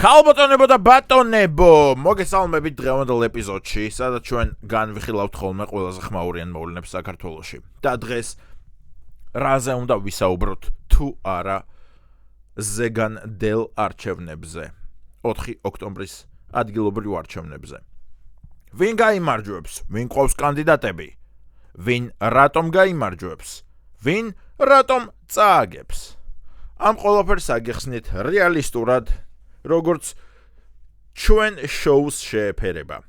Ქალბატონებო და ბატონებო, მოგესალმებით დღევანდელ ეპიზოდში, სადაც ჩვენ განვიხილავთ ხოლმე ყველაზე ხმაურიან მოვლენებს საქართველოში. და დღეს რაზე უნდა ვისაუბროთ თუ არა ზეგანდელ არჩევნებზე, 4 ოქტომბრის ადგილობრივ არჩევნებზე. ვინ გაიმარჯვებს, ვინ ყავს კანდიდატები, ვინ რატომ გაიმარჯვებს, ვინ რატომ წააგებს. ამ ყველაფერს აგეხსნით რეალისტურად, როგორც ჩვენ შოუს შეეფერება.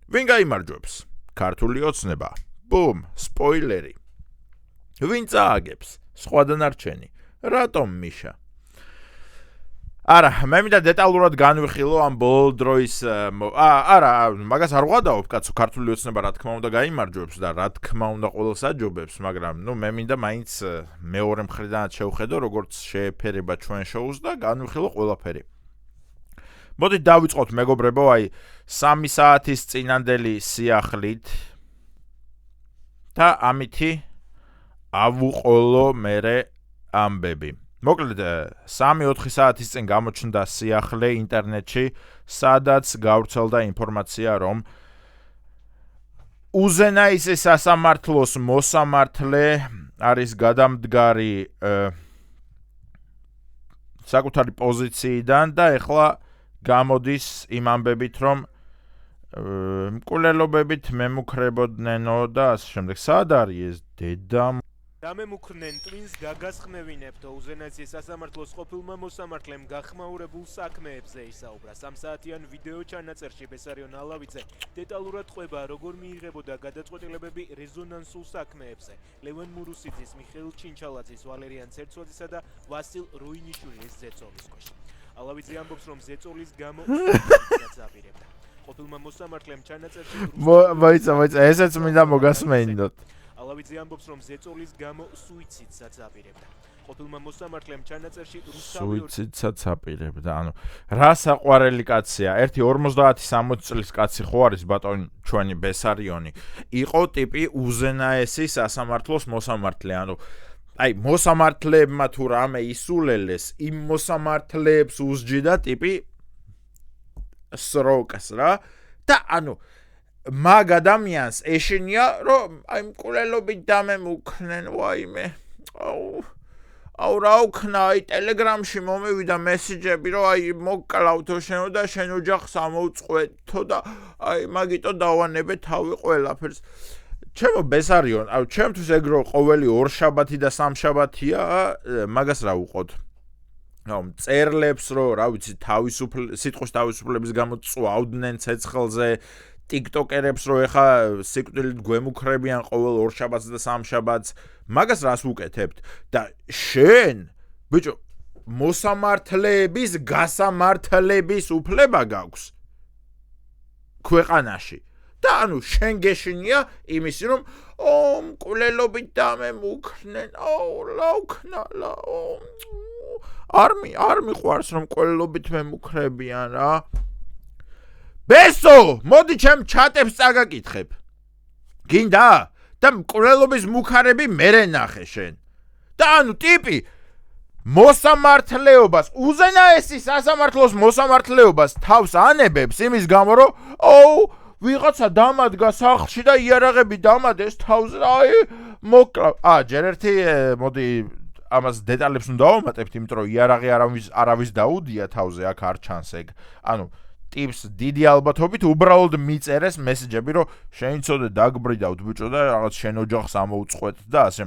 ვინ გაიმარჯვებს? ქართული ოცნება. ბუმ, სპოილერი. ვინ წააგებს? სხვა დანარჩენი. რატომ მიშა? არა, მე მინდა დეტალურად განვიხილო ამ ბოლო დროის არა, მაგას არ ვღადაობ, კაცო, ქართული ოცნება რა თქმა უნდა გაიმარჯვებს და რა თქმა უნდა ყველას აჯობებს, მაგრამ მე მინდა მაინც მეორე მხრიდანაც შევხედო, როგორც შეეფერება ჩვენ შოუს და განვიხილო ყველაფერი. მოდით დავიწყოთ მეგობრებო, 3 საათის წინანდელი სიახლით და ამითი ავუყოლო მერე ამბები. მოკლედ 3-4 საათის წინ გამოჩნდა სიახლე ინტერნეტში, სადაც გავრცელდა ინფორმაცია, რომ უზენაესი სასამართლოს მოსამართლე არის გადამდგარი საკუთარი პოზიციიდან და ეხლა გამოდის იმ ამბებით, რომ მკვლელობებით მემუქრებოდნენო და ასე შემდეგ. სად არის ეს დედა? დამემუქრნენ ტვინს გაგასხმევინებთო უზენაესი სასამართლოს ყოფილმა მოსამართლემ გახმაურებულ საქმეებზე ისაუბრა. 3 საათიან ვიდეო ჩანაწერში ბესარიონ ალავიძე დეტალურად ყვება, როგორ მიიღებოდა გადაწყვეტილებები რეზონანსულ საქმეებზე. ლევან მურუსიძის, მიხეილ ჩინჩალაძის, ვალერიან ცერცვაძისა და ვასილ როინიშვილის ზეწოლის ქვეშ. ალავიძე ამბობს, რომ ზეწოლის გამო გაწაბირებდა. ყოფილმა მოსამართლემ ჩანაწერში მოიცა, ესეც მინდა მოგასმენინოთ. ალავიძე ამბობს, რომ ზეწოლის გამო სუიციდსაც აპირებდა. ყოფილმა მოსამართლემ ჩანაწერში სუიციდსაც აპირებდა. ანუ რა საყვარელი კაცია. ერთი 50-60 წლის კაცი ხო არის ბატონი ჩვენი ბესარიონი. იყო ტიპი უზენაესი სასამართლოს მოსამართლე. ანუ მოსამართლეებმა თუ რამე ისულელეს, იმ მოსამართლეებს უსჯიდა ტიპი სროკს რა. და მაგ ადამიანს ეშინია, რომ მკვლელობით დამემუქრნენ, ვაიმე. აუ რა უქნა, ტელეგრამში მომივიდა მესიჯები, რომ მოკკლავთო შენო და შენ ოჯახს ამოუწყვეთო და მაგიტო დავანებე თავი ყველაფერს. ჩემო ბესარიონ, ჩემთვის ეგრო ყოველი 2 შაბათი და 3 შაბათია, მაგას რა უყოთ. წერლებს რო, რა ვიცი, სიტყვის თავისუფლების გამო წვავდნენ ცეცხლზე, ტიკტოკერებს რო ეხა სიკვდილით გვემუქრებიან ყოველ 2 შაბათს და 3 შაბათს, მაგას რას უკეთებთ? და შენ, ბიჭო, მოსამართლეების გასამართლების უფლება გაქვს ქვეყანაში. და შენ გეშინია იმისი, რომ მკვლელობით დამემუქრნენ, ლაუქნა, არ მიყვარს, რომ მკვლელობით მემუქრებიან რა. ბესო, მოდი ჩემ ჩატებს წაგაკითხებ. გინდა? და მკვლელობის მუქარები მერე ნახე შენ. და ტიპი მოსამართლეობას, უზენაესი სასამართლოს მოსამართლეობას თავს ანებებს იმის გამო, რომ ვიღაცა დამადგა სახლში და იარაღები დამადეს თავს, მოკლა. ჯერ ერთი მოდი ამას დეტალებს უნდა დავამატებთ, იმიტომ რომ იარაღი არავის დაუდია თავზე, აქ არ ჩანს ეგ. ტიპს დიდი ალბათობით უბრალოდ მიწერეს მესიჯები, რომ შეიცოდე დაგბრიდავთ ბიჭო და რაღაც შენ ოჯახს ამოუწყვეთ და ასე.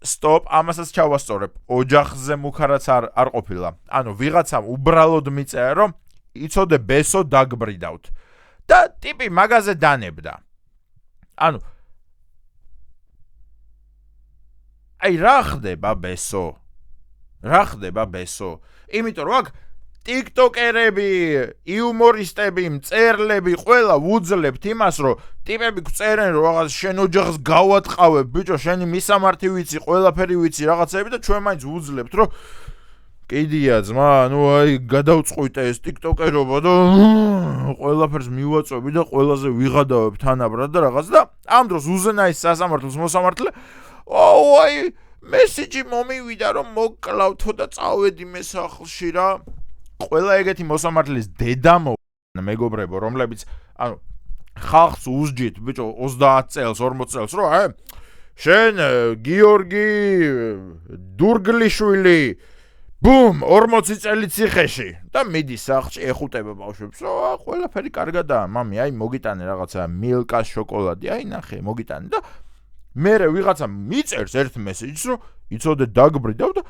სტოპ, ამასაც ჩავასწორებ. ოჯახზე მუქარაც არ ყოფილა. ვიღაცამ უბრალოდ მიწერა, რომ იცოდე ბესო დაგბრიდავთ. და ტიპი მაგაზე დანებდა. რა ხდება ბესო? რა ხდება ბესო? იმიტომ რომ აქ ტიკტოკერები, იუმორისტები, მწერლები, ყველა ვუძლებთ იმას, რომ ტიპები გწერენ, რომ რაღაც შენ ოჯახს გავატყავებ, ბიჭო, შენი მისამართი ვიცი, ყველაფერი ვიცი, რაღაცები და ჩვენ მაინც ვუძლებთ, რომ კიდია ძმა, გადავწყვიტე ეს ტიკტოკერობა და ყველაფერს მივაწვევი და ყველაზე ვიღადავებ თანაბრად და რაღაც და ამ დროს უზენაეს სასამართლოს მოსამართლე მესიჯი მომივიდა, რომ მოკკლავთო და წავედი მე სახლში რა. ყველა ეგეთი მოსამართლის დედამო მეგობრებო, რომლებიც ანუ ხალხს უსჯით, ბიჭო, 30 წელს, 40 წელს, რომ შენ გიორგი დურგლიშვილი ბუმ 40 წელი ციხეში და მიდის სახლში ეხუტება ბავშვებს, რომ ყველაფერი კარგადაა, მამი, აი მოგიტანე რაღაცა მილკას შოკოლადი, აი ნახე, მოგიტანე და მერე ვიღაცა მიწერს ერთ მესეჯს, რომ იცოდე დაგბრიდავ და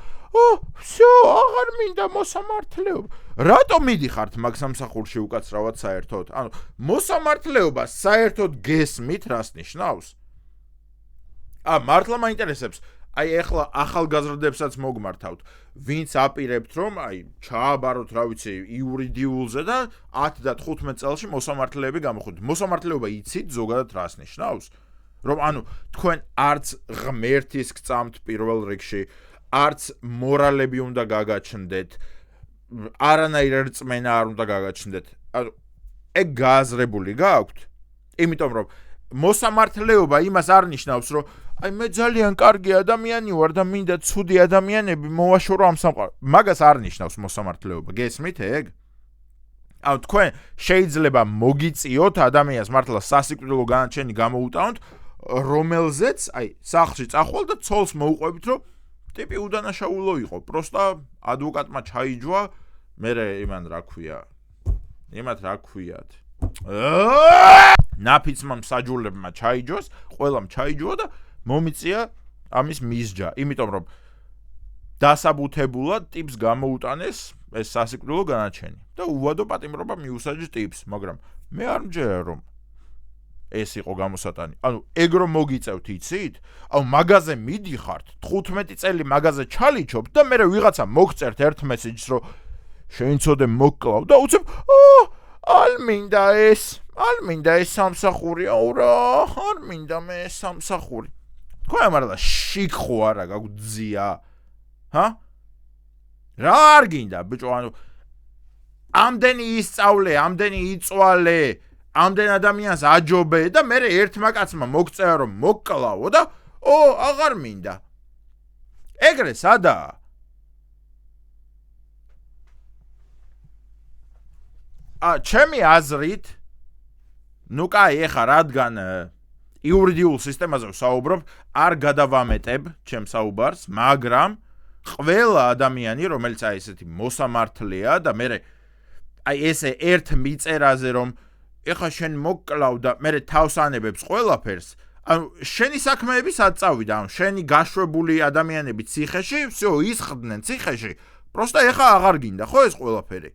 всё, აღარ მინდა მოსამართლეობა. რატომ მიდიხართ მაგ სამსახურში უკაცრავად საერთოდ? ანუ მოსამართლეობა საერთოდ გესმით რას ნიშნავს? მართლა მაინტერესებს. აი ეხლა ახალგაზრდებსაც მოგმართავთ, ვინც აპირებთ რომ აი ჩააბაროთ, რა ვიცი, იურიდიულზე და 10 და 15 წელში მოსამართლეები გამოხდეთ. მოსამართლეობა იცით ზოგადად რას ნიშნავს? რომ ანუ თქვენ არც ღმერთის გწამთ პირველ რიგში, არც მორალები უნდა გაგაჩნდეთ, არანაირ რწმენა არ უნდა გაგაჩნდეთ. ანუ ეგ გააზრებული გაქვთ? იმიტომ რომ მოსამართლეობა იმას არ ნიშნავს, რომ აი მე ძალიან კარგი ადამიანი ვარ და მინდა ცუდი ადამიანები მოვაშორო ამ სამყაროს. მაგას არ ნიშნავს მოსამართლეობა. გესმით ეგ? ანუ თქვენ შეიძლება მოგიწიოთ ადამიანს მართლა სასიკვდილო განაჩენი გამოუტანოთ, რომელზეც აი სახლში წახვალ და ცოლს მოუყვებით, რომ ტიპი უდანაშაულო იყო. პროსტა ადვოკატმა ჩაიჯვა, მერე იმან რა ქვია? იმათ რა ქვიათ? ნაფიცმა მსაჯულებმა ჩაიჯვას, ყველამ ჩაიჯვა და მომიწია ამის მისჯა, იმიტომ რომ დასაბუთებულად ტიპს გამოუტანეს ეს სასიკვდილო განაჩენი და უვადო პატიმრობა მიუსაჯეს ტიპს, მაგრამ მე არ მჯერა რომ ეს იყო გამოსატანი. ანუ ეგ რომ მოგიწევთ, იცით? ანუ მაღაზე მიდიხართ, 15 წელი მაღაზე ჩალიჩობთ და მე ვიღაცა მოგწერთ ერთ მესეჯს, რომ შეინცოდე მოკკლავ და უცებ, არ მინდა ეს სამსახური, რა, არ მინდა მე ეს სამსახური. თქვენ მართლა შიქ ხო არა გაგძია? რა არ გინდა, ბიჭო, ანუ ამდენი ისწავლე, ამდენი იწვალე, ამდენ ადამიანს აჯობე და მე ერთმა კაცმა მოგწერა რომ მოკკლავო და აღარ მინდა. ეგრე სადაა? ჩემი აზრით, ნუ კაი, ეხა რადგან იურიდიულ სისტემაზე ვსაუბრობ, არ გადავამეტებ ჩემ საუბარს, მაგრამ ყველა ადამიანი, რომელიც აი ესეთი მოსამართლეა და მე აი ესე ერთ მიწერაზე რომ ეხა შენ მოკკლავ და მე თავს ანებებს ყველაფერს, ანუ შენი საქმეები სად წავიდა, ანუ შენი გაშვებული ადამიანები ციხეში, всё, ისხდნენ ციხეში, პროსტა ეხა აღარ გინდა, ხო ეს ყველაფერი?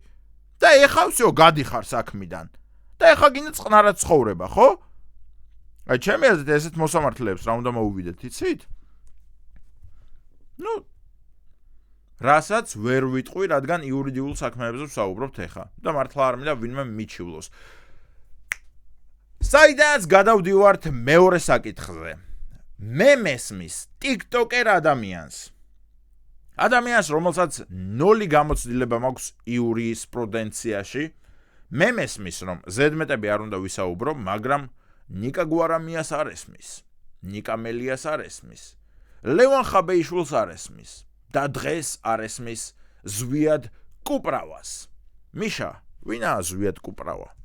და ეხა всё, გადიხარ საქმიდან. და ეხა გინდა წყნარად ცხოვრება, ხო? აი ჩემი აზრით ესეთ მოსამართლეებს რა უნდა მოუვიდეთ, იცით? ნუ რასაც ვერ ვიტყვი, რადგან იურიდიულ საქმეებზე ვსაუბრობთ ეხა და მართლა არ მინდა ვინმე მიჩივლოს. საიდანაც გადავდივართ მეორე საკითხზე. მე მესმის TikToker ადამიანს, რომელსაც 0 გამოცდილება მაქვს იურისპრუდენციაში, მე მესმის რომ ზედმეტები არ უნდა ვისაუბრო, მაგრამ ნიკა გვარამიას არ ესმის, ნიკა მელიას არ ესმის, ლევან ხაბეიშვილს არ ესმის და დღეს არ ესმის ზვიად კუპრავას. მიშა, ვინაა ზვიად კუპრავა?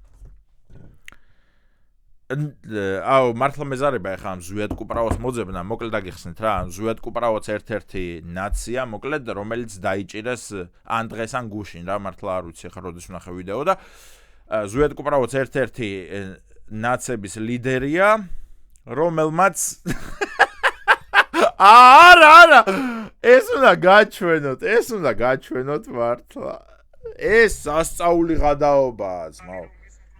მართლა მეზარება ეხა ამ ზვიად კუპრავას მოძებნა, მოკლედ აგიხსნით რა, ზვიად კუპრავაც ერთ-ერთი ნაცია, მოკლედ, რომელიც დაიჭირეს ან დღეს ან გუშინ რა, მართლა არ ვიცი ეხა როდის ვნახე ვიდეო და ზვიად კუპრავაც ერთ-ერთი ნაცების ლიდერია, რომელმაც არა, ეს უნდა გაჩვენოთ მართლა. ეს სასწაული გადაობაა, ძმაო.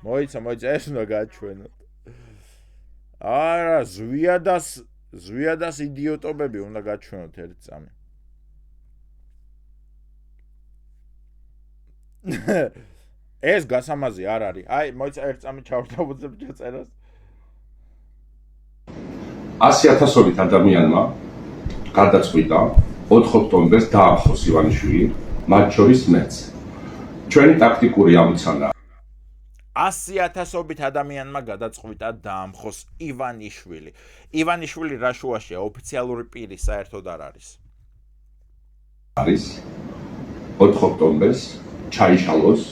მოიცა, ეს უნდა გაჩვენოთ. არა, ზვიადას იდიოტობები უნდა გაჩვენოთ ერთ წამი. ეს გასამაზი არ არის. აი, მოიცა ერთ წამი ჩავდავუძებ ჩაწერას. 100,000 ადამიანმა გადაწყვიტა 4 ოქტომბერს დაამხოს ივანიშვილი, მათ შორის მეც. ჩვენი ტაქტიკური ამოცანა 100,000 ადამიანმა გადაწყვიტა დაამხოს ივანიშვილი. ივანიშვილი რა შუაშია, ოფიციალური პირი საერთოდ არ არის. არის 4 ოქტომბერს ჩაიშალოს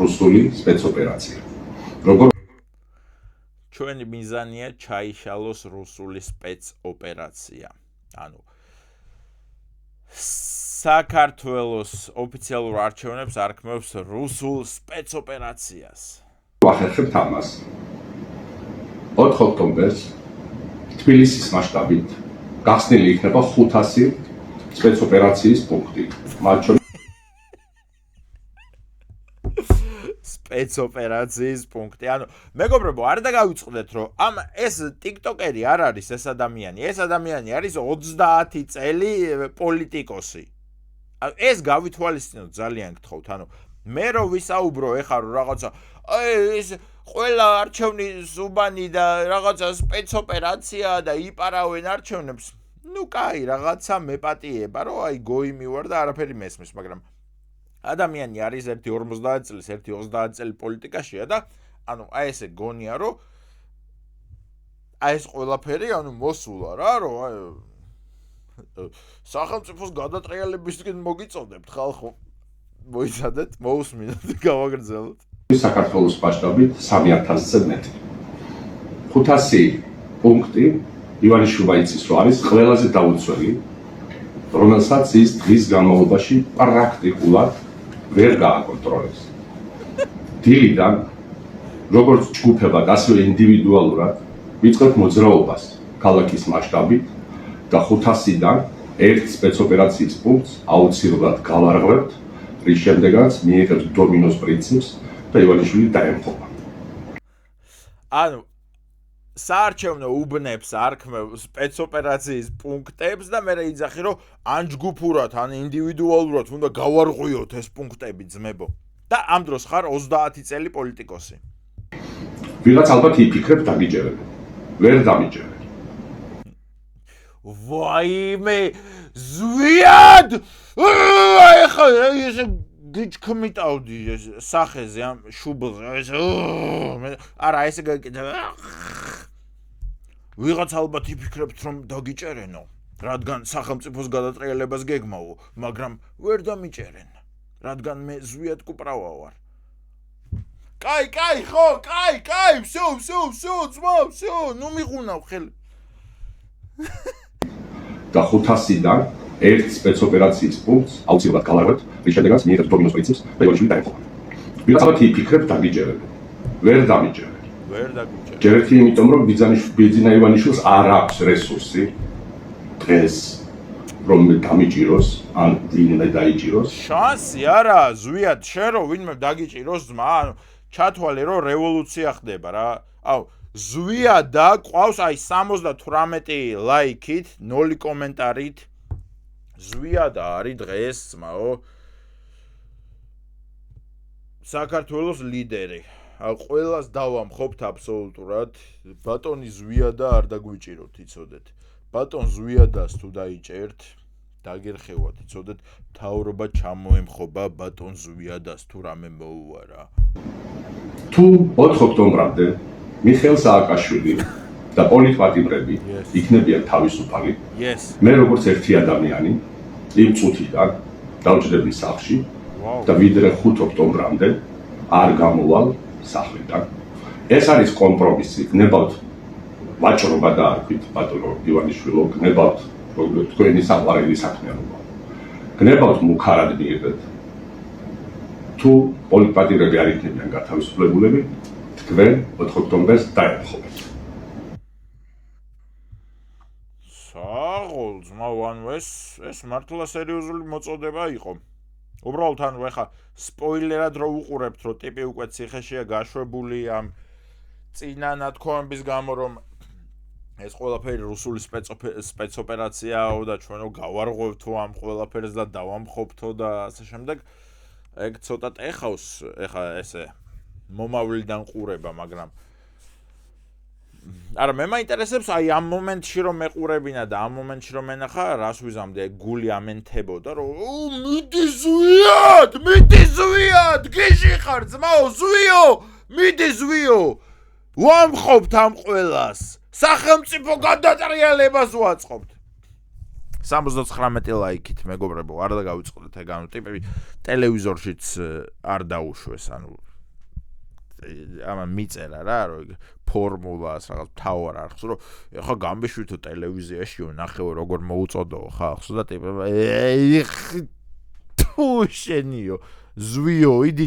რუსული სპეცოპერაცია. როგორ ჩვენი მიზანია ჩაიშალოს რუსული სპეცოპერაცია. ანუ საქართველოს ოფიციალურ არჩევნებს არქმევს რუსულ სპეცოპერაციას. ვახერხებთ ამას. 4 ოქტომბერს თბილისის მასშტაბით გახსნილი იქნება 500 სპეცოპერაციის პუნქტი. მათ შორის სპეცოპერაციის პუნქტი. ანუ მეგობრებო, არ დაგავიწყდეთ, რომ ეს TikTokeri არ არის ეს ადამიანი. ეს ადამიანი არის 30 წელი პოლიტიკოსი. ეს გავითვალისწინოთ ძალიან გთხოვთ. ანუ მე რო ვისაუბრო ეხლა რომ რაღაცა ეს ყველა არჩევნის უბანი და რაღაცა სპეცოპერაცია და იპარავენ არჩევნებს. ნუ კაი, რაღაცა მეპატიება, რომ აი გოიმი ვარ და არაფერი მესმის, მაგრამ ადამიანი არის ერთი 50 წლის, ერთი 30 წელი პოლიტიკაშია და ანუ აი ესე გონია, რომ აი ეს ყველაფერი ანუ მოსულა რა, რომ აი სახელმწიფოს გადატრიალებისკენ მოგიწოდებთ ხალხო. მოიცადეთ, მოусმინოთ, გავაგრძელოთ. საქართველოს მასშტაბით 3000-ზე მეტი. 500 პუნქტი ივანიშვილმა იცის, რომ არის ყველაზე დაუცველი, რომელსაც ის დღის განმავლობაში პრაქტიკულად ვერ გააკონტროლებს. დილიდან, როგორც ჯგუფებად, ასევე ინდივიდუალურად ვიწყებთ მოძრაობას ქალაქის მასშტაბით და 500-დან ერთ სპეცოპერაციის პუნქტს აუცილებლად გავარღვევთ, რის შემდეგაც მიიღებთ დომინოს პრინციპს და ივანიშვილი დაემხობა. ანუ საარჩევნო უბნებს არქმევს სპეცოპერაციის პუნქტებს და მე იძახი რომ ან ჯგუფურად, ან ინდივიდუალურად უნდა გავარღვიოთ ეს პუნქტები ძმებო. და ამ დროს ხარ 30 წელი პოლიტიკოსი. ვიღაც ალბათ იფიქრებ დაგიჯერებ. ვერ დამიჯერებ. ვაიმე, ზვიად! ეხლა ესე გიჩქმიტავდი სახეზე ამ შუბლზე. არა, ესე გაკეთე. ვიღაც ალბათ იფიქრებთ რომ დაგიჭერენო, რადგან სახელმწიფოს გადატრიალებას გეგმავო, მაგრამ ვერ დამიჭერენ, რადგან მე ზვიად კუპრავა ვარ. კაი, ხო, კაი, всё, ძმა, ნუ მიყუნავ ხელი. და 500-დან ერთ სპეცოპერაციის პუნქტს აუცილებლად გავარღვევთ, რის შემდეგაც მიიღებთ დომინოს პრინციპს და ივანიშვილი დაემხობა. ვიღაც ალბათ იფიქრებ დაგიჯერებ. ვერ დამიჯერებ. ჯერ ერთი იმიტომ რომ ბიძინა ივანიშვილს არ აქვს რესურსი დღეს რომ დამიჭიროს ან ვინმე დაიჭიროს. შანსი არა, ზვიად, შენ რო ვინმე დაგიჭიროს ძმა, ანუ ჩათვალე რომ რევოლუცია ხდება რა. აუ, ზვიადა ყავს აი 78 ლაიქით, 0 კომენტარით. ზვიადა არის დღეს ძმაო. საქართველოს ლიდერი. ყველას დავამხობთ აბსოლუტურად. ბატონი ზვიადა არ დაგვიჭიროთ, იცოდეთ. ბატონ ზვიადას თუ დაიჭერთ, დაგერხევათ, იცოდეთ, მთავრობა ჩამოემხობა ბატონ ზვიადას თუ რამე მოუარა. თუ 4 ოქტომბრამდე მიხეილ სააკაშვილი და პოლიტპატიმრები იქნებიან თავისუფალი, მე როგორც ერთი ადამიანი იმ წუთიდან დავჭრები სახლში და ვიდრე 5 ოქტომბრამდე არ გამოვალ სახლიდან. ეს არის კომპრომისი, გნებავთ ვაჭრობა და არქვით ბატონო ივანიშვილო, გნებავთ თქვენი საყვარელი საქმიანობა. გნებავთ მუქარად მიიღეთ. თუ პოლიტპატიმრები არ იქნებიან გათავისუფლებულები, თქვენ 4 ოქტომბერს დაემხობთ. საღოლ ძმა, ანუ ეს მართლა სერიოზული მოწოდება იყო. უბრალოდ ანუ ეხა სპოილერად რო უყურებთ, რომ ტიპი უკვე ციხეშია გაშვებული ამ წინა ნათქვამების გამო, რომ ეს ყველაფერი რუსული სპეცოპერაციაო და ჩვენო გავარღვევთო ამ ყველაფერს და დავამხობთო და ასე შემდეგ. ეგ ცოტა ეხავს ეხა ესე მომავლიდან ყურება, მაგრამ არა, მე მაინტერესებს აი ამ მომენტში რომ მეყურებინა და ამ მომენტში რომ მენახა, რას ვიზამდი, აი გული ამენთებოდა, რომ მიდი ზვიად, გიჟი ხარ ძმაო, ზვიო, მიდი ზვიო. ვამხობთ ამ ყველას. სახელმწიფო გადატრიალებას ვაწყობთ. 79 ლაიქით მეგობრებო, არ დავიწყდეთ ეგ ანუ ტიპები ტელევიზორშიც არ დაუშვეს, ანუ ამან მიწერა რა, რომ ფორმულას რაღაც თავარ არხს, რომ ეხა გამბეშვითო ტელევიზიაში ვნახევ როგორ მოუწოდო ხალხს და ტიპები თუ შენიო ზვიო იდი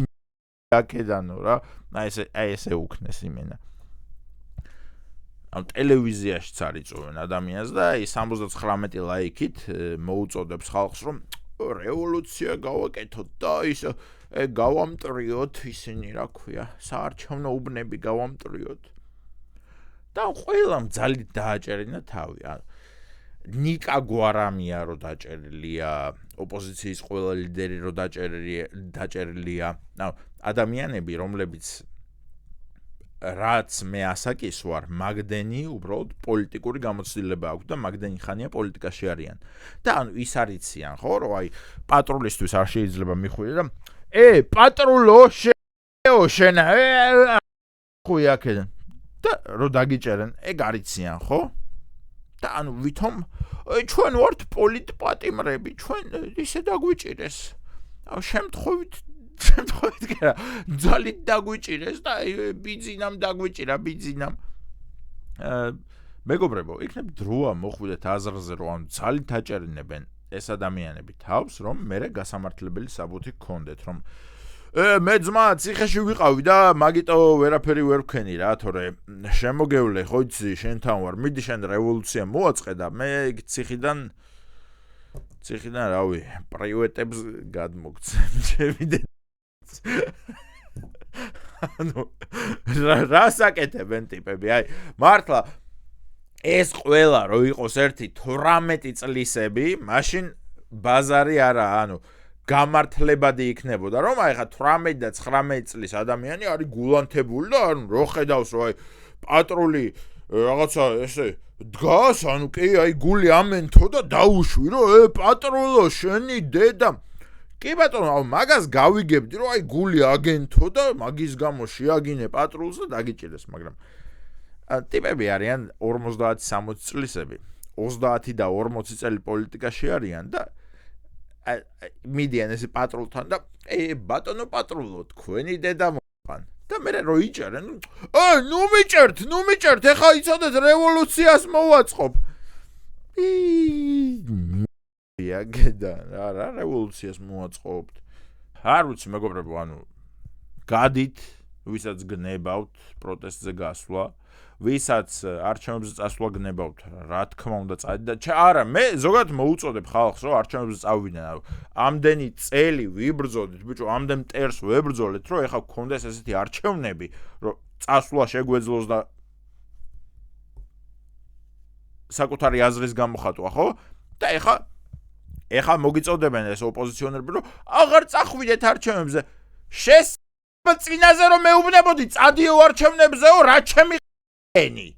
აქედანო რა. აი ესე უქნეს იმენა. ამ ტელევიზიაშიც არიწოვენ ადამიანს და აი 79 ლაიქით მოუწოდებს ხალხს რომ რევოლუცია გავაკეთოთ და ის გავამტრიოთ ისინი რა ქვია საარჩევნო უბნები გავამტრიოთ და ყველამ ძალით დააჭერინა თავი. ნიკა გვარამია რო დაჭერილია, ოპოზიციის ყველა ლიდერი რო დაჭერილია. ადამიანები რომლებიც რაც მე ასაკის ვარ, მაგდენი უბრალოდ პოლიტიკური გამოცდილება აქვს და მაგდენი ხანია პოლიტიკაში არიან. და ანუ ის არიციან, ხო, რომ აი პატრულისთვის არ შეიძლება მიხვიდე და პატრულო შენა ხუი აქედან და რო დაგიჭერენ, ეგ არიციან, ხო? და ანუ ვითომ ჩვენ ვართ პოლიტპატიმრები, ჩვენ ისე დაგვიჭირეს. შემთხვევით კერა ძალით დაგვიჭირეს და ბიძინამ დაგვიჭირა ბიძინამ. მეგობრებო, იქნებ დროა მოხვიდეთ აზრზე, რომ ამ ძალით აჭერინებენ ეს ადამიანები თავს, რომ მერე გასამართლებელი საბუთი გქონდეთ, რომ მე ძმა ციხეში ვიყავი და მაგიტო ვერაფერი ვერ ვქენი რა, თორე შემოგევლე, ხო იცი, შენთან ვარ, მიდი შენ რევოლუცია მოაწყე და მე ციხიდან რავი, პრივეტებს გადმოგცემ, შევიდე. ანუ რა საკეთებენ ტიპები, აი, მართლა ეს ყველა რო იყოს ერთი 18 წლისები, მაშინ ბაზარი არა, ანუ გამართლებადი იქნებოდა, რომ აი ხა 18 და 19 წლის ადამიანი არის გულანთებული და ანუ რო ხედავს, რომ აი პატრული რაღაცა ესე დგას, ანუ კი აი გული ამენთო და დაუშვი, რომ პატრულო შენი დედა კი ბატონო, მაგას გავიგებდი, რომ აი გული აგენთო და მაგის გამო შეაგინე პატრულს და დაგიჭირეს, მაგრამ ტიპები არიან 50-60 წლისები, 30 და 40 წელი პოლიტიკაში არიან და მიდიან ესე პატრულთან და ბატონო პატრულო, თქვენი დედა მოყან და მე რო იჭერენ, ნუ მიჭერთ, ეხა იცოდეთ რევოლუციას მოვაწყობ. აგედან რა რევოლუციას მოაწყობთ. არ ვიცი მეგობრებო, ანუ გადით, ვისაც გნებავთ პროტესტზე გასვლა, ვისაც არჩევნებზე წასვლა გნებავთ, რა თქმა უნდა წადი და არა, მე ზოგადად მოუწოდებ ხალხს, რომ არჩევნებზე წავიდნენ, ამდენი წელი ვიბრძოდით, ბიჭო, ამდენ მტერს ვებრძოლეთ, რომ ეხა გქონდეს ესეთი არჩევნები, რომ წასვლა შეგვეძლოს და საკუთარი აზრის გამოხატვა, ხო? და ეხა მოგიწოდებენ ეს ოპოზიციონერები, რომ აღარ წახვიდეთ არჩევნებზე. წინაზე რომ მეუბნებოდი, წადიო არჩევნებზეო, რა ჩემი ენი.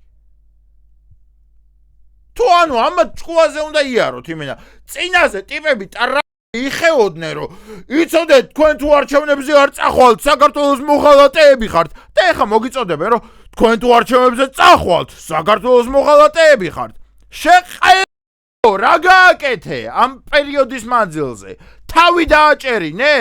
თუ ანუ ამ ჭკუაზე უნდა იაროთ იმენა. წინაზე ტიპები იხეოდნენ, რომ იცოდეთ, თქვენ თუ არჩევნებზე არ წახვალთ, საქართველოს მოღალატეები ხართ. და ეხა მოგიწოდებენ, რომ თქვენ თუ არჩევნებზე წახვალთ, საქართველოს მოღალატეები ხართ. რა გააკეთე ამ პერიოდის მანძილზე? თავი დააჭერინე?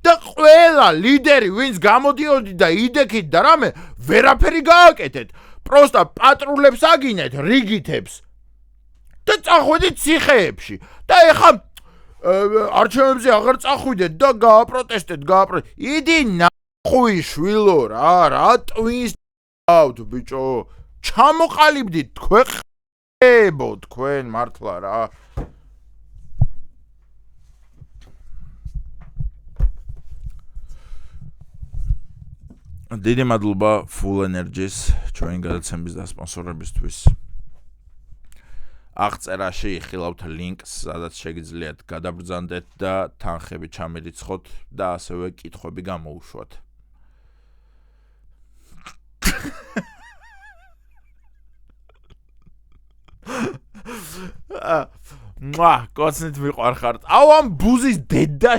და ყველა ლიდერი, ვინც გამოდიოდი და იდექით და რამე, ვერაფერი გააკეთეთ. პროსტა პატრულებს აგინეთ, რიგითებს. და წახვედით ციხეებში. და ეხა არჩევნებზე აღარ წახვიდეთ და გააპროტესტეთ, იდი ნახვი შვილო რა ტვინს დავთ ბიჭო. ჩამოყალიბდით თქვენ მართლა რა. დიდი მადლობა Full Energy-ს ჩვენ გადაცემის დასპონსორებისთვის. აღწერაში იხილავთ ლინკს, სადაც შეგიძლიათ გადაბრძანდეთ და თანხები ჩამერიცხოთ და ასევე კითხვები გამოუშვათ. კოცნით მიყვარხართ. ამ ბუზის დედა